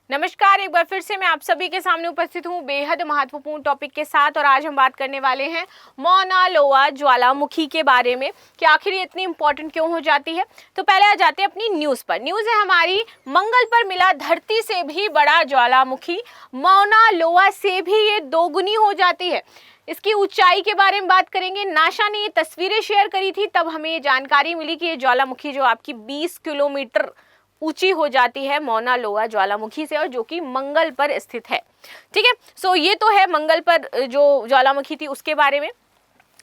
नमस्कार, एक बार फिर से मैं आप सभी के सामने उपस्थित हूँ बेहद महत्वपूर्ण टॉपिक के साथ। और आज हम बात करने वाले हैं मौना लोआ ज्वालामुखी के बारे में कि आखिर ये इतनी इंपॉर्टेंट क्यों हो जाती है। तो पहले आ जाते हैं अपनी न्यूज़ पर। न्यूज़ है हमारी, मंगल पर मिला धरती से भी बड़ा ज्वालामुखी, मौना लोआ से भी ये दोगुनी हो जाती है। इसकी ऊंचाई के बारे में बात करेंगे। नासा ने ये तस्वीरें शेयर करी थी, तब हमें ये जानकारी मिली कि ये ज्वालामुखी जो आपकी 20 किलोमीटर ऊंची हो जाती है मौना लोआ ज्वालामुखी से, और जो कि मंगल पर स्थित है। ठीक है, सो ये तो है मंगल पर जो ज्वालामुखी थी उसके बारे में।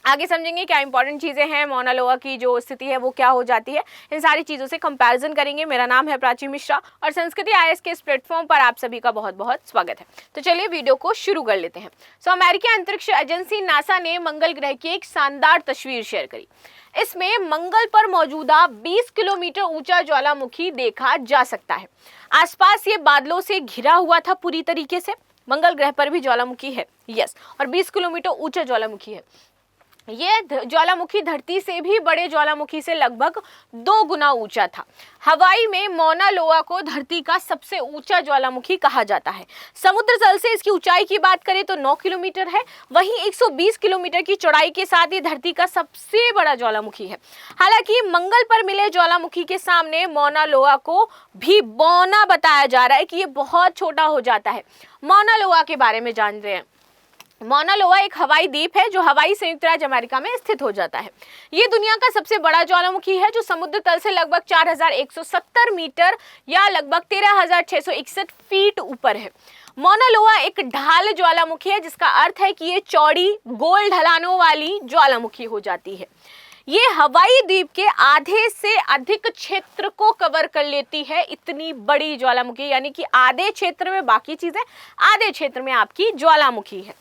आगे समझेंगे क्या इंपॉर्टेंट चीज़ें हैं, मौना लोआ की जो स्थिति है वो क्या हो जाती है, इन सारी चीज़ों से कंपैरिजन करेंगे। मेरा नाम है प्राची मिश्रा और संस्कृति आईएएस के इस प्लेटफॉर्म पर आप सभी का बहुत बहुत स्वागत है। तो चलिए वीडियो को शुरू कर लेते हैं। अमेरिकी अंतरिक्ष एजेंसी नासा ने मंगल ग्रह की एक शानदार तस्वीर शेयर करी। इसमें मंगल पर मौजूदा 20 किलोमीटर ऊंचा ज्वालामुखी देखा जा सकता है। आसपास ये बादलों से घिरा हुआ था पूरी तरीके से। मंगल ग्रह पर भी ज्वालामुखी है, यस, और 20 किलोमीटर ऊंचा ज्वालामुखी है। ये ज्वालामुखी धरती से भी बड़े ज्वालामुखी से लगभग 2 गुना ऊंचा था। हवाई में मौना लोआ को धरती का सबसे ऊंचा ज्वालामुखी कहा जाता है। समुद्र तल से इसकी ऊंचाई की बात करें तो 9 किलोमीटर है। वहीं 120 किलोमीटर की चौड़ाई के साथ ये धरती का सबसे बड़ा ज्वालामुखी है। हालांकि मंगल पर मिले ज्वालामुखी के सामने मौना लोआ को भी बौना बताया जा रहा है कि ये बहुत छोटा हो जाता है। मौना लोआ के बारे में जान रहे हैं। मौना लोआ एक हवाई द्वीप है जो हवाई संयुक्त राज्य अमेरिका में स्थित हो जाता है। ये दुनिया का सबसे बड़ा ज्वालामुखी है जो समुद्र तल से लगभग 4170 मीटर या लगभग 13,661 फीट ऊपर है। मौना लोआ एक ढाल ज्वालामुखी है, जिसका अर्थ है कि ये चौड़ी गोल ढलानों वाली ज्वालामुखी हो जाती है। ये हवाई द्वीप के आधे से अधिक क्षेत्र को कवर कर लेती है, इतनी बड़ी ज्वालामुखी, यानी कि आधे क्षेत्र में बाकी चीजें, आधे क्षेत्र में आपकी ज्वालामुखी है।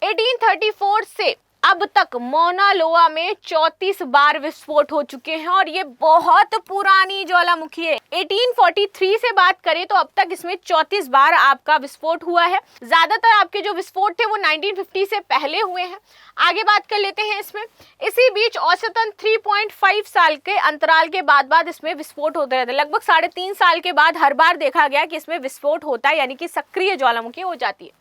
1834 से अब तक मौना लोआ में 34 बार विस्फोट हो चुके हैं और ये बहुत पुरानी ज्वालामुखी है। 1843 से बात करें तो अब तक इसमें 34 बार आपका विस्फोट हुआ है। ज्यादातर आपके जो विस्फोट थे वो 1950 से पहले हुए हैं। आगे बात कर लेते हैं इसमें। इसी बीच औसतन 3.5 साल के अंतराल के बाद इसमें विस्फोट होते रहते हैं। लगभग 3.5 साल के बाद हर बार देखा गया कि इसमें विस्फोट होता है, यानी कि सक्रिय ज्वालामुखी हो जाती है।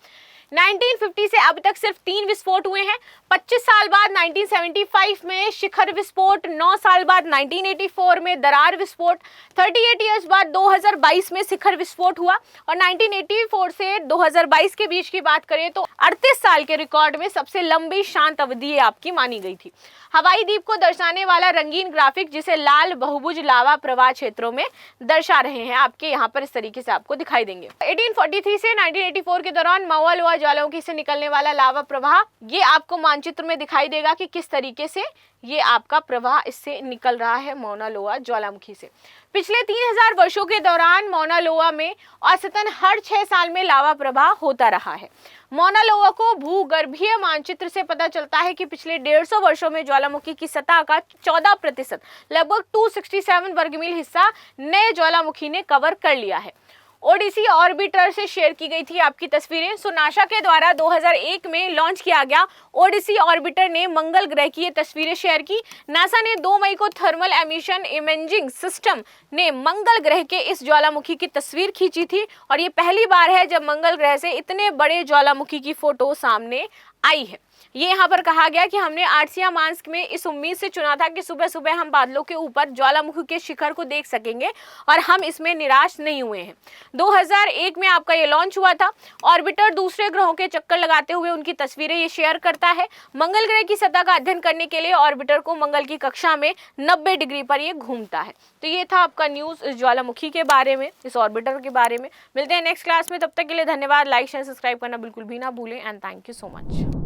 1950 से अब तक सिर्फ 3 विस्फोट हुए हैं। 25 साल बाद 1975 में शिखर विस्फोट, 9 साल बाद 1984 में दरार विस्फोट, 38 इयर्स बाद 2022 में शिखर विस्फोट हुआ, और 1984 से 2022 के बीच की बात करें तो 38 साल के रिकॉर्ड में सबसे लंबी शांत अवधि आपकी मानी गई थी। हवाई द्वीप को दर्शाने वाला रंगीन ग्राफिक, जिसे लाल बहुभुज लावा प्रवाह क्षेत्रों में दर्शा रहे हैं, आपके यहाँ पर इस तरीके से आपको दिखाई देंगे। 1843 से 1984 के दौरान मौना लोआ ज्वालामुखी से निकलने वाला लावा प्रवाह, ये आपको मानचित्र में दिखाई देगा कि किस तरीके से ये आपका प्रवाह इससे निकल रहा है मौना लोआ ज्वालामुखी से। पिछले 3000 वर्षों के दौरान मौना लोआ में औसतन हर 6 साल में लावा प्रवाह होता रहा है। मौना लोआ को भूगर्भीय मानचित्र से पता चलता है कि पिछले 150 वर्षों में ज्वालामुखी की सतह का 14% लगभग 267 वर्ग मील हिस्सा नए ज्वालामुखी ने कवर कर लिया है। ओडिसी ऑर्बिटर से शेयर की गई थी आपकी तस्वीरें। नासा के द्वारा 2001 में लॉन्च किया गया ओडिसी ऑर्बिटर ने मंगल ग्रह की ये तस्वीरें शेयर की। नासा ने 2 मई को थर्मल एमिशन इमेजिंग सिस्टम ने मंगल ग्रह के इस ज्वालामुखी की तस्वीर खींची थी, और ये पहली बार है जब मंगल ग्रह से इतने बड़े ज्वालामुखी की फोटो सामने आई है। ये यहाँ पर कहा गया कि हमने आर्सिया मास्क में इस उम्मीद से चुना था कि सुबह सुबह हम बादलों के ऊपर ज्वालामुखी के शिखर को देख सकेंगे, और हम इसमें निराश नहीं हुए हैं। 2001 में आपका ये लॉन्च हुआ था। ऑर्बिटर दूसरे ग्रहों के चक्कर लगाते हुए उनकी तस्वीरें ये शेयर करता है। मंगल ग्रह की सतह का अध्ययन करने के लिए ऑर्बिटर को मंगल की कक्षा में 90 डिग्री पर ये घूमता है। तो ये था आपका न्यूज़ इस ज्वालामुखी के बारे में, इस ऑर्बिटर के बारे में। मिलते हैं नेक्स्ट क्लास में, तब तक के लिए धन्यवाद। लाइक शेयर सब्सक्राइब करना बिल्कुल भी ना भूलें, and thank you so much.